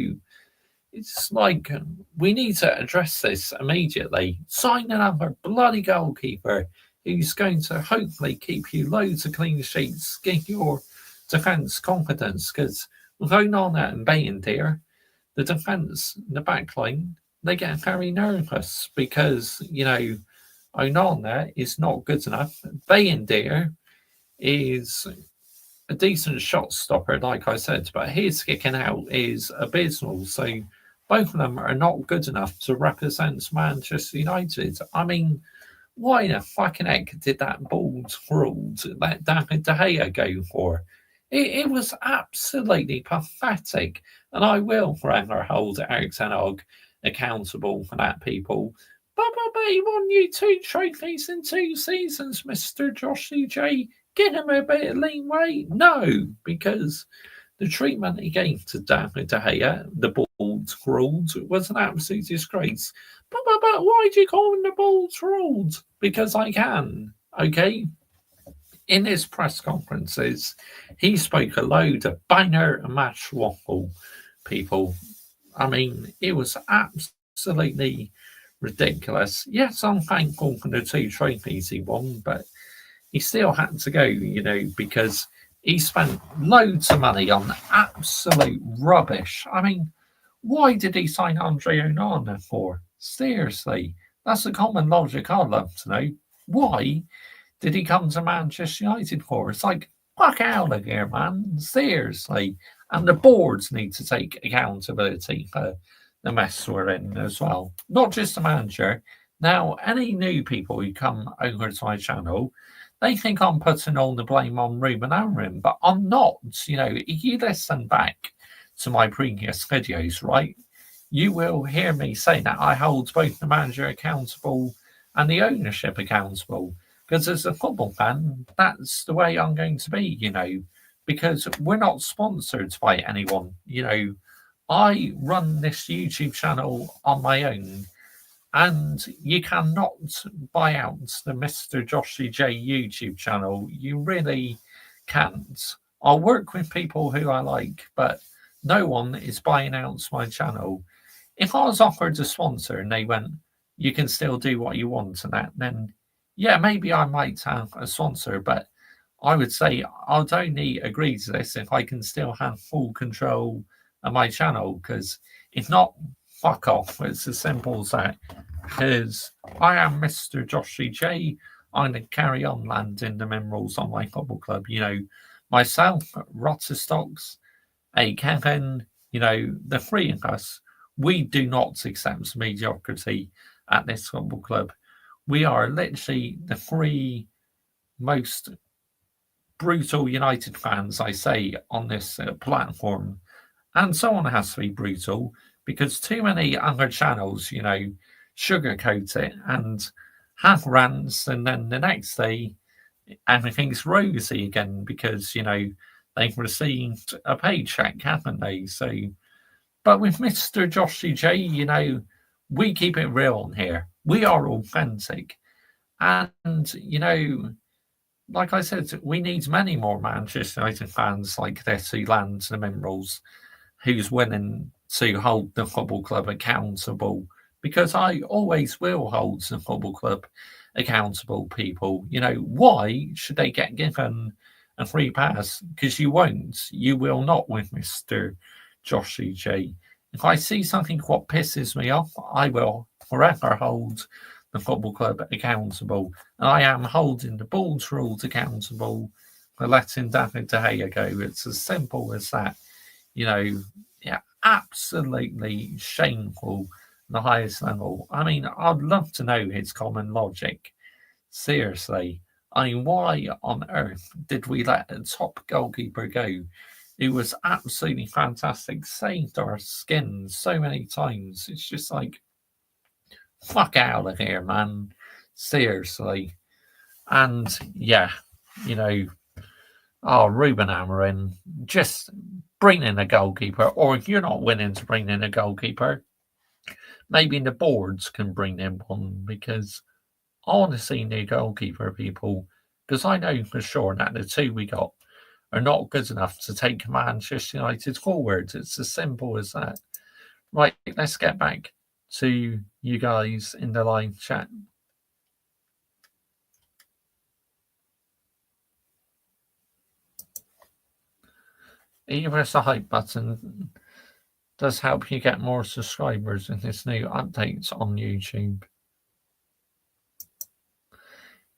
it's like we need to address this immediately. Sign another bloody goalkeeper who's going to hopefully keep you loads of clean sheets, give your defence confidence. Because with Onana and Bayindir, the defence, the back line, they get very nervous because, you know, Onana is not good enough. Bayindir is a decent shot stopper, like I said, but his kicking out is abysmal. So both of them are not good enough to represent Manchester United. I mean, why the fucking heck did that bald ruled that David De Gea go for? It was absolutely pathetic. And I will rather hold Eric Ten Hag accountable for that, people. But he won you 2 trophies in 2 seasons, Mr. Joshy J. Give him a bit of leeway. No, because the treatment he gave to David De Gea, the bald ruled, was an absolute disgrace. But why do you call him the bald ruled? Because I can, okay? In his press conferences, he spoke a load of banger and match waffle, people. I mean, it was absolutely ridiculous. Yes, I'm thankful for the 2 trophies he won, but he still had to go, you know, because he spent loads of money on absolute rubbish. I mean, why did he sign Andre Onana for? Seriously, that's the common logic I'd love to know. Why did he come to Manchester United for? It's like, fuck out of here, man. Seriously. And the boards need to take accountability for the mess we're in as well. Not just the manager. Now, any new people who come over to my channel, they think I'm putting all the blame on Ruben Amorim, but I'm not. You know, if you listen back to my previous videos, right, you will hear me say that I hold both the manager accountable and the ownership accountable. Because as a football fan, that's the way I'm going to be, you know, because we're not sponsored by anyone. You know, I run this YouTube channel on my own. And you cannot buy out the Mr. Joshy J YouTube channel. You really can't. I'll work with people who I like, but no one is buying out my channel. If I was offered a sponsor and they went, you can still do what you want and that, then yeah, maybe I might have a sponsor, but I would say I'd only agree to this if I can still have full control of my channel, because if not, fuck off. It's as simple as that. Because I am Mr. Joshy J. I'm going to carry on landing the minerals on my football club. You know, myself, Rotterstocks, Kevin, you know, the 3 of us, we do not accept mediocrity at this football club. We are literally the 3 most brutal United fans, I say, on this platform. And someone has to be brutal, because too many other channels, you know, sugarcoat it and have rants, and then the next day everything's rosy again because, you know, they've received a paycheck, haven't they? So, but with Mr. Joshy J, you know, we keep it real on here. We are authentic. And, you know, like I said, we need many more Manchester United fans like this who land the minerals, who's willing to hold the football club accountable, because I always will hold the football club accountable, people. You know, why should they get given a free pass? Because you won't. You will not with Mr. Joshy J. If I see something what pisses me off, I will forever hold the football club accountable. And I am holding the board's rules accountable for letting David De Gea go. It's as simple as that. Yeah, absolutely shameful at the highest level. I mean, I'd love to know his common logic. Seriously. I mean, why on earth did we let a top goalkeeper go? He was absolutely fantastic, saved our skin so many times. It's just like, fuck out of here, man. Seriously. And yeah, Ruben Amorim, just bring in a goalkeeper, or if you're not willing to bring in a goalkeeper, maybe the boards can bring in one, because I want to see new goalkeeper people, because I know for sure that the two we got are not good enough to take Manchester United forward. It's as simple as that. Right, let's get back to you guys in the live chat. Even press the hype button does help you get more subscribers in this new updates on YouTube.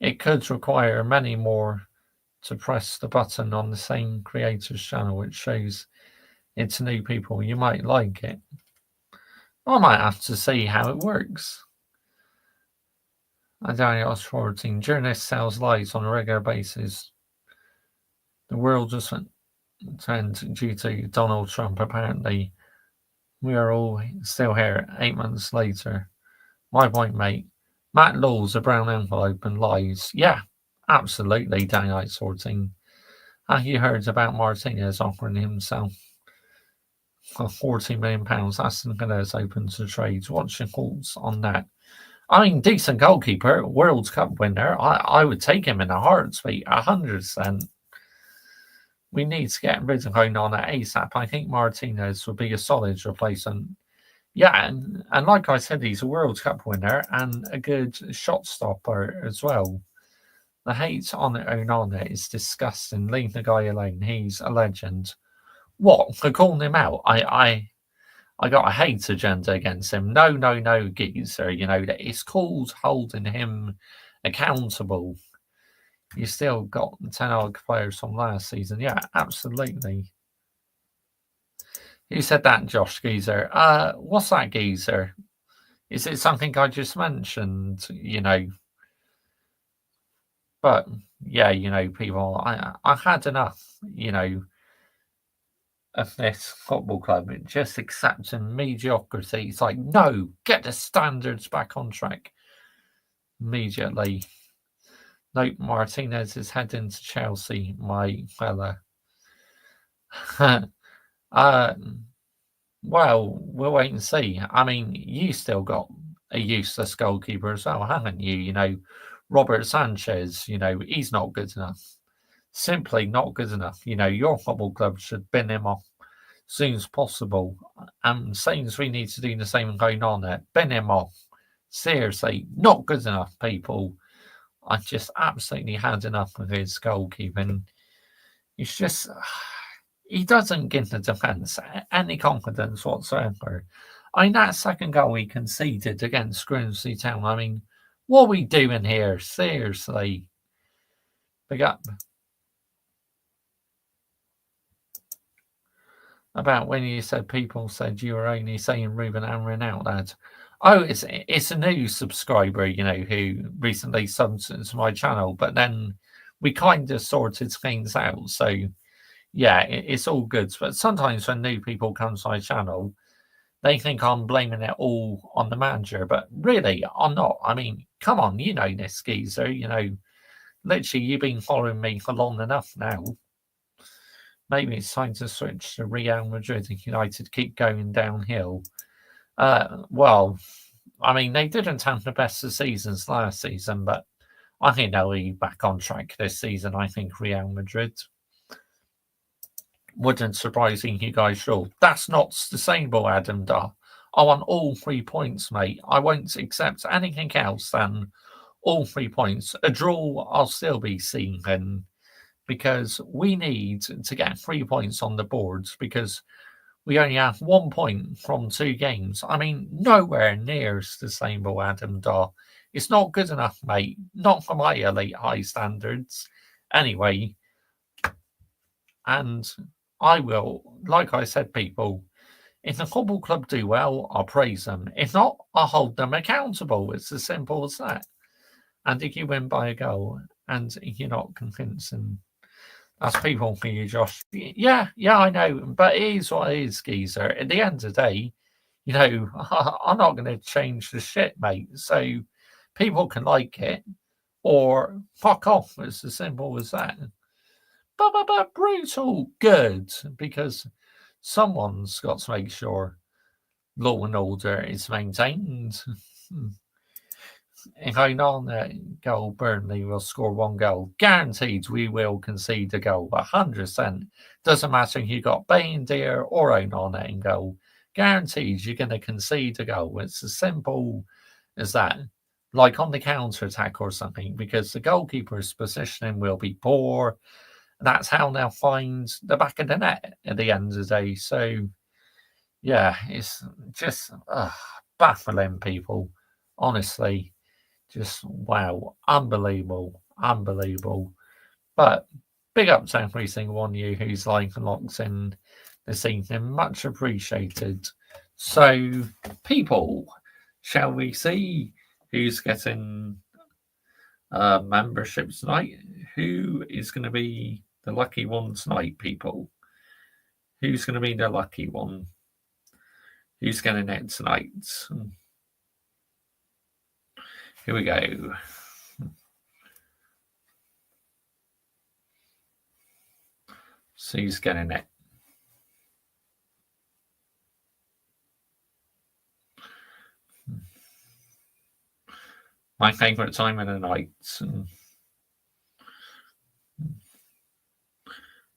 It could require many more to press the button on the same creator's channel, which shows it to new people. You might like it. I might have to see how it works. I don't know, 14. Journalist tells lies on a regular basis. The world doesn't trend due to Donald Trump, apparently. We are all still here 8 months later. My point, mate. Matt Law's a brown envelope and lies. Yeah, absolutely, daylight sorting. Have you heard about Martinez offering himself for £40 million? Aston Villa is open to trades. What's your thoughts on that? I mean, decent goalkeeper, World Cup winner. I would take him in a heartbeat, 100%. We need to get rid of Onana ASAP. I think Martinez would be a solid replacement. Yeah, and like I said, he's a World Cup winner and a good shot stopper as well. The hate on Onana is disgusting. Leave the guy alone. He's a legend. What? For calling him out? I got a hate agenda against him. No, geezer. That it's called holding him accountable. You still got 10 odd players from last season. Yeah, absolutely. Who said that, Josh Geezer? What's that, Geezer? Is it something I just mentioned? But yeah, people. I've had enough. Of this football club, just accepting mediocrity. It's like, no, get the standards back on track immediately. Nope, Martinez is heading to Chelsea, my fella. Well, we'll wait and see. I mean, you still got a useless goalkeeper as well, haven't you? Robert Sanchez, he's not good enough. Simply not good enough. Your football club should bin him off as soon as possible. Same as we need to do the same going on there. Bin him off. Seriously, not good enough, people. I just absolutely had enough of his goalkeeping. It's just, he doesn't give the defence any confidence whatsoever. I mean, that second goal he conceded against Grimsby Town, I mean, what are we doing here? Seriously. Big up. About when you said people said you were only saying Ruben Amorim out, lad. Oh, it's a new subscriber, who recently subbed to my channel, but then we kind of sorted things out. So, yeah, it's all good. But sometimes when new people come to my channel, they think I'm blaming it all on the manager, but really, I'm not. I mean, come on, this, geezer, literally, you've been following me for long enough now. Maybe it's time to switch to Real Madrid and United keep going downhill. Well, I mean, they didn't have the best of seasons last season, but I think they'll be back on track this season. I think Real Madrid. Wouldn't surprise you guys sure. That's not sustainable, Adam Dar. I want all 3 points, mate. I won't accept anything else than all 3 points. A draw, I'll still be seeing then, because we need to get 3 points on the boards, because we only have 1 point from 2 games. I mean, nowhere near as sustainable, Adam Daw. It's not good enough, mate. Not for my elite high standards. Anyway, and I will, like I said, people, if the football club do well, I'll praise them. If not, I'll hold them accountable. It's as simple as that. And if you win by a goal and you're not convincing, that's people for you, Josh. Yeah, I know, but it is what it is, geezer. At the end of the day, you know, I'm not going to change the shit, mate. So people can like it or fuck off. It's as simple as that. But brutal good, because someone's got to make sure law and order is maintained. If I know that goal, Burnley will score 1 goal. Guaranteed we will concede a goal. 100%. Doesn't matter if you got Bain, Deer, or Onana in goal. Guaranteed you're going to concede a goal. It's as simple as that. Like on the counter-attack or something, because the goalkeeper's positioning will be poor. That's how they'll find the back of the net at the end of the day. So, yeah, it's just baffling, people. Honestly, just wow, unbelievable. But big up to every single one of you who's like and locked in this evening. Much appreciated. So, people, shall we see who's getting membership tonight? Who is going to be the lucky one tonight, people? Who's going to be the lucky one? Who's getting it tonight? Here we go. So who's getting it? My favourite time of the night.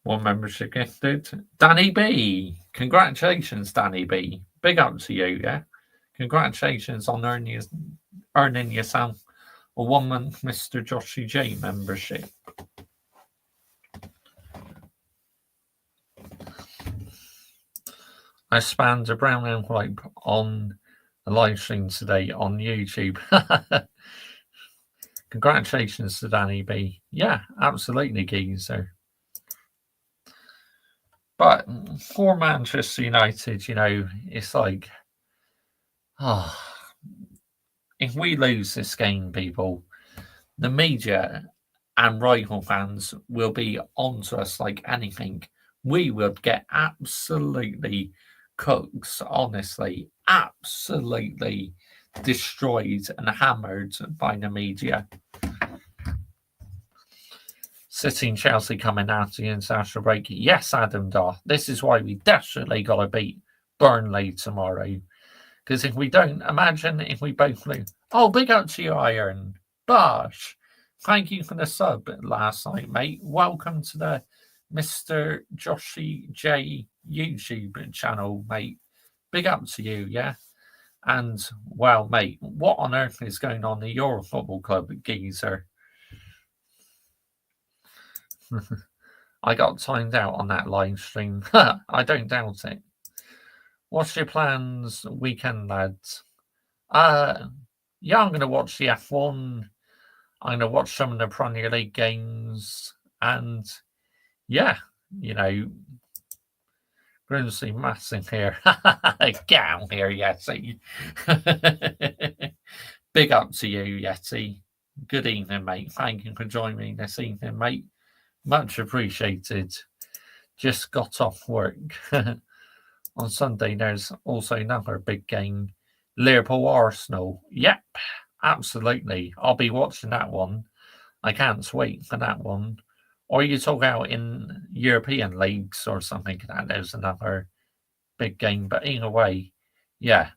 One membership gifted. Danny B. Congratulations, Danny B. Big up to you, yeah? Congratulations on earning yourself a 1 month Mr. Joshy J membership. I spanned a brown envelope on a live stream today on YouTube. Congratulations to Danny B. Yeah, absolutely, geezer. But for Manchester United, you know, it's like, if we lose this game, people, the media and rival fans will be onto us like anything. We would get absolutely cooked, honestly, absolutely destroyed and hammered by the media. City and Chelsea coming after the international break. Yes, Adam Daw. This is why we desperately got to beat Burnley tomorrow. Because if we don't, imagine if we both lose. Oh, big up to you, Iron. Bosh. Thank you for the sub last night, mate. Welcome to the Mr. Joshy J YouTube channel, mate. Big up to you, yeah? And, well, mate, what on earth is going on in your football club, geezer? I got timed out on that live stream. I don't doubt it. What's your plans weekend, lads? Yeah, I'm going to watch the F1. I'm going to watch some of the Premier League games. And, yeah, you know, Grimsby Massing here. Get out here, Yeti. Big up to you, Yeti. Good evening, mate. Thank you for joining me this evening, mate. Much appreciated. Just got off work. On Sunday, there's also another big game. Liverpool-Arsenal. Yep, absolutely. I'll be watching that one. I can't wait for that one. Or you talk out in European leagues or something like that. There's another big game. But either way, yeah.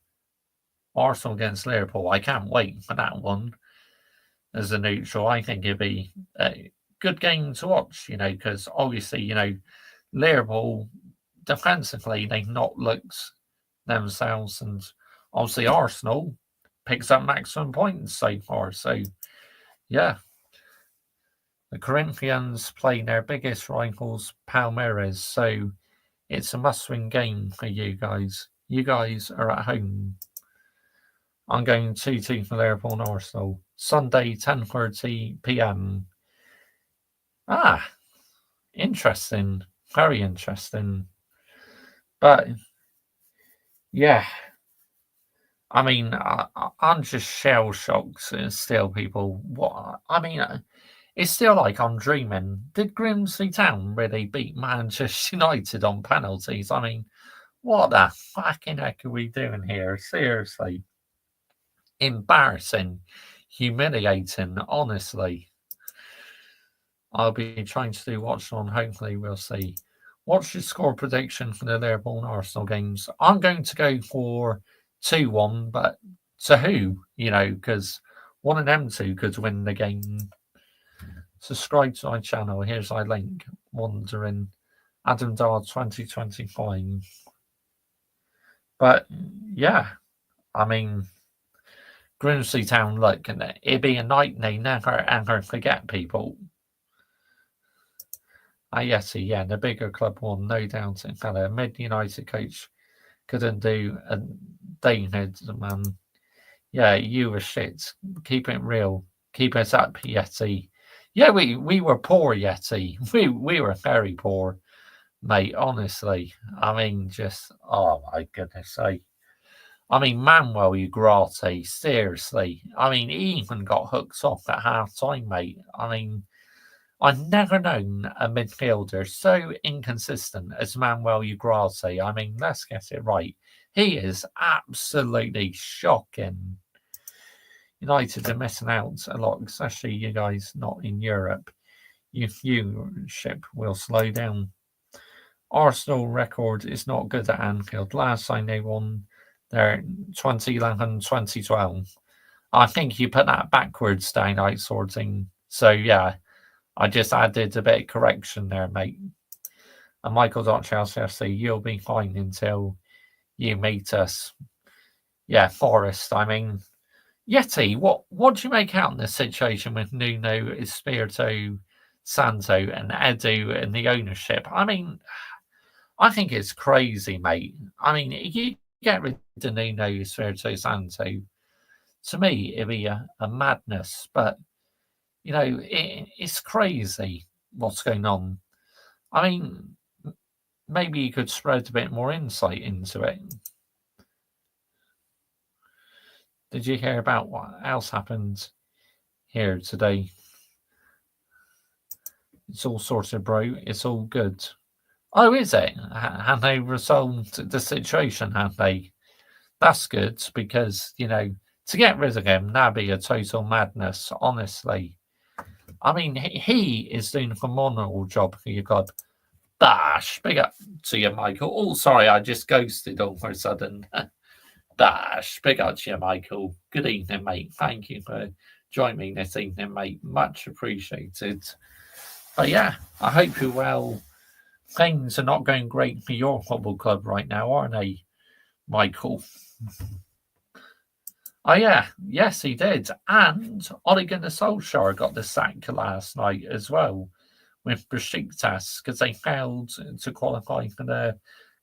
Arsenal against Liverpool. I can't wait for that one. As a neutral, I think it'd be a good game to watch, you know, because obviously, you know, Liverpool, defensively, they've not looked themselves. And obviously, Arsenal picks up maximum points so far. So, yeah. The Corinthians play their biggest rivals, Palmeiras. So, It's a must-win game for you guys. You guys are at home. I'm going 2-2 for Liverpool and Arsenal. Sunday, 10:30 p.m. Interesting. Very interesting. But, yeah. I mean, I'm just shell-shocked still, people. What? I mean, it's still like I'm dreaming. Did Grimsby Town really beat Manchester United on penalties? I mean, what the fucking heck are we doing here? Seriously. Embarrassing. Humiliating, honestly. I'll be trying to do watch on. Hopefully, we'll see. What's your score prediction for the Liverpool and Arsenal games? I'm going to go for 2-1, but to who? You know, because one of them two could win the game. Subscribe to my channel. Here's my link. Wondering. Adam Dar 2025. But yeah, I mean, Grimsby Town, look, it'd be a night they never ever forget, people. Yes, the bigger club won, no doubt. A mid-United coach couldn't do a David, man. Yeah, you were shit. Keep it real. Keep it up, Yeti. Yeah, we were poor, Yeti. We were very poor, mate, honestly. I mean, just, oh my goodness sake. I mean, Manuel Ugarte, seriously. I mean, he even got hooked off at half time, mate. I mean, I've never known a midfielder so inconsistent as Manuel Ugarte. I mean, let's get it right. He is absolutely shocking. United are missing out a lot, especially you guys not in Europe. Your viewership will slow down. Arsenal record is not good at Anfield. Last time they won their 2011, 2012. I think you put that backwards down out sorting. So yeah, I just added a bit of correction there, mate. And Michael.Chelsea, you'll be fine until you meet us. Yeah, Forest, I mean, Yeti, what do you make out in this situation with Nuno, Espirito Santo, and Edu and the ownership? I mean, I think it's crazy, mate. I mean, you get rid of Nuno, Espirito Santo, to me, it'd be a madness. But, you know, it's crazy what's going on. I mean, maybe you could spread a bit more insight into it. Did you hear about what else happened here today? It's all sorted, bro. It's all good. Oh, is it? Have they resolved the situation, have they? That's good, because, you know, to get rid of him, that'd be a total madness, honestly. I mean, he is doing a phenomenal job for your club. Dash, big up to you, Michael. Oh, sorry, I just ghosted all of a sudden. Dash, big up to you, Michael. Good evening, mate. Thank you for joining me this evening, mate. Much appreciated. But yeah, I hope you're well. Things are not going great for your football club right now, are they, Michael? Oh yeah, yes, he did. And Ole Gunnar Solskjaer got the sack last night as well with Besiktas because they failed to qualify for the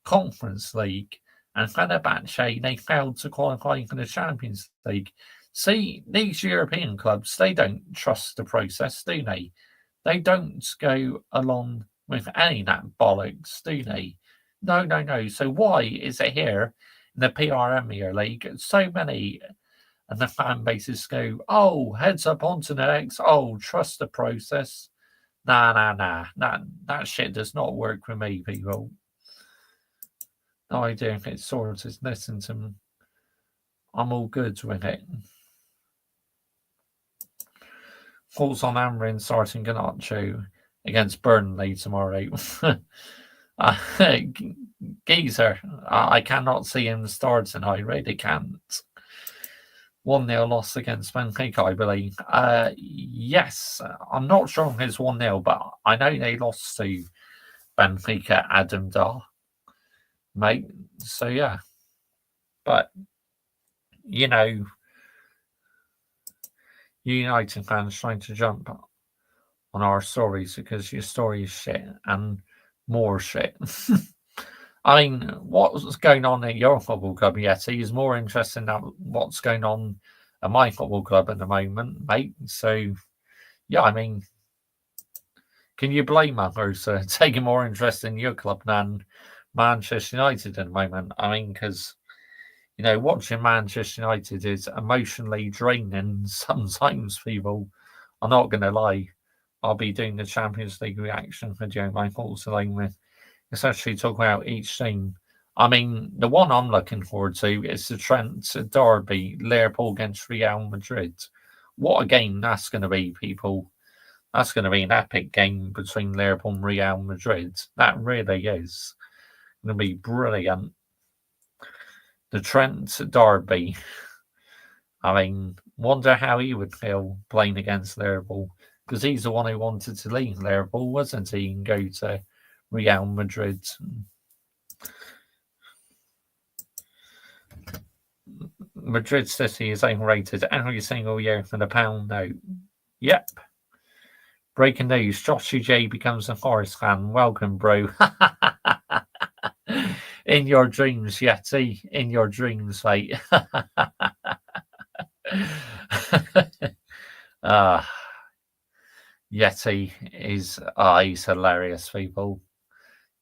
Conference League. And Fenerbahce, they failed to qualify for the Champions League. See, these European clubs, they don't trust the process, do they? They don't go along with any of that bollocks, do they? No. So why is it here in the PR League, so many and the fan bases go, oh, heads up onto the next, oh, trust the process. Nah. That shit does not work for me, people. No idea if it's sorted. Listen to me. I'm all good with it. Thoughts on Amorim starting Garnacho against Burnley tomorrow. Geezer, I cannot see him starting. I really can't. 1-0 loss against Benfica, I believe. Yes, I'm not sure on his 1-0, but I know they lost to Benfica, Adam Dar, mate. So yeah, but you know, United fans trying to jump on our stories because your story is shit and more shit. I mean, what's going on at your football club, Yeti, is more interesting than what's going on at my football club at the moment, mate. So, yeah, I mean, can you blame others taking more interest in your club than Manchester United at the moment? I mean, because, you know, watching Manchester United is emotionally draining sometimes, people. I'm not going to lie. I'll be doing the Champions League reaction video, my thoughts along with essentially talk about each team. I mean, the one I'm looking forward to is the Trent derby, Liverpool against Real Madrid. What a game that's going to be, people. That's going to be an epic game between Liverpool and Real Madrid. That really is going to be brilliant. The Trent derby. I mean, wonder how he would feel playing against Liverpool, because he's the one who wanted to leave Liverpool, wasn't he, and go to Real Madrid. Madrid City is overrated every single year for the pound note. Yep. Breaking news, Joshy J becomes a Forest fan. Welcome, bro. In your dreams, Yeti. In your dreams, mate. Yeti is... he's hilarious, people.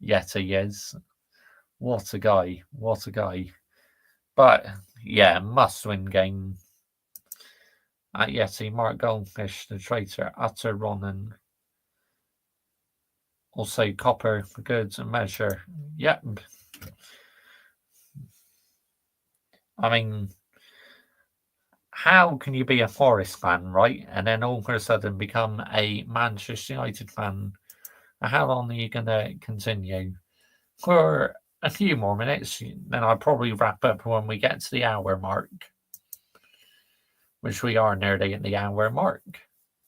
Yeti is. What a guy. What a guy. But, yeah, must-win game. At Yeti, Mark Goldfish, the traitor, utter Ronan. Also, Copper, for good measure. Yep. I mean, how can you be a Forest fan, right? And then all of a sudden become a Manchester United fan? How long are you going to continue? For a few more minutes, then I'll probably wrap up when we get to the hour mark, which we are nearly at the hour mark.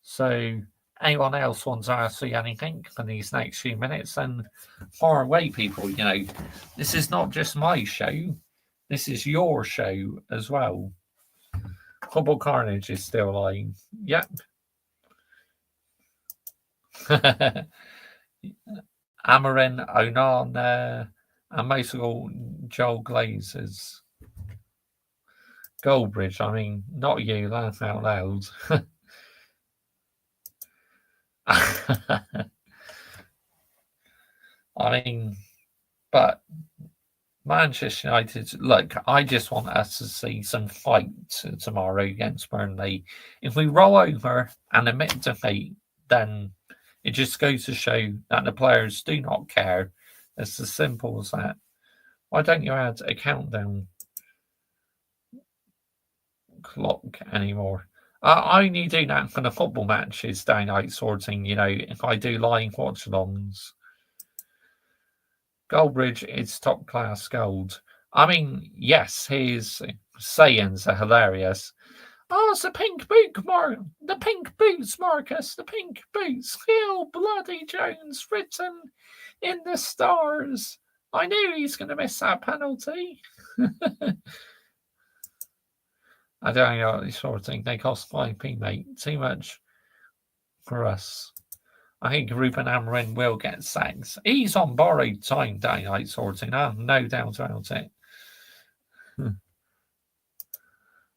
So, anyone else wants to ask me anything for these next few minutes, then far away, people. You know, this is not just my show, this is your show as well. Football Carnage is still lying. Yep. Amorim, Onan, and most of all, Joel Glazers. Goldbridge, I mean, not you, laugh out loud. I mean, but Manchester United, look, I just want us to see some fight tomorrow against Burnley. If we roll over and admit defeat, then it just goes to show that the players do not care. It's as simple as that. Why don't you add a countdown clock anymore? I only do that for the football matches, daylight sorting, you know, if I do live watch-alongs. Goldbridge is top class gold. I mean, yes, his sayings are hilarious. Oh, it's the pink boot, the pink boots, Marcus, the pink boots. Hill bloody Jones written in the stars. I knew he's going to miss that penalty. I don't know, this sort of thing. They cost 5p, mate. Too much for us. I think Ruben Amorim will get sacked. He's on borrowed time, daylight sorting. I have no doubt about it.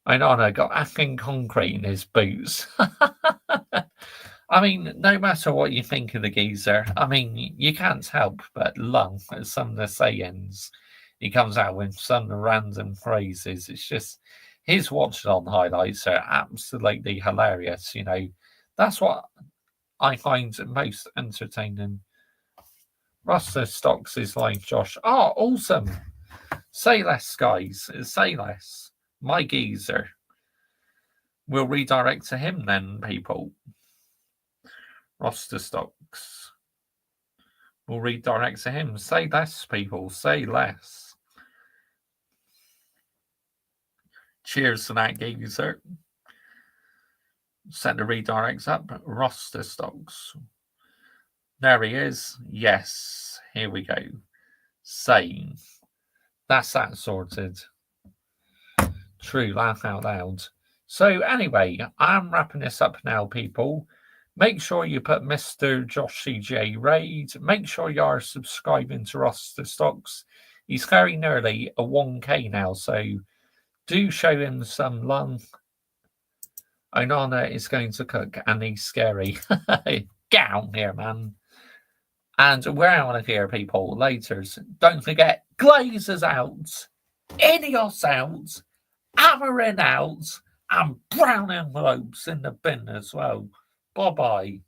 I know, I got acting concrete in his boots. I mean, no matter what you think of the geezer, I mean, you can't help but laugh at some of the sayings he comes out with, some random phrases. It's just, his watch-on highlights are absolutely hilarious, you know. That's what I find most entertaining. Ruster Stocks is like Josh. Oh, awesome. Say less, guys. Say less. My geezer. We'll redirect to him then, people. Roster Stocks. We'll redirect to him. Say less, people. Say less. Cheers to that, geezer. Set the redirects up. Roster Stocks. There he is. Yes. Here we go. Same. That's that sorted. True, laugh out loud. So anyway, I'm wrapping this up now, people. Make sure you put Mr. Joshy J Raid. Make sure you are subscribing to Roster Stocks. He's very nearly a 1K now, so do show him some love. Onana is going to cook, and he's scary. Get out here, man. And we're out of here, people. Laters. Don't forget, Glazers out, Ineos out, Amorim out, and brown envelopes in the bin as well. Bye-bye.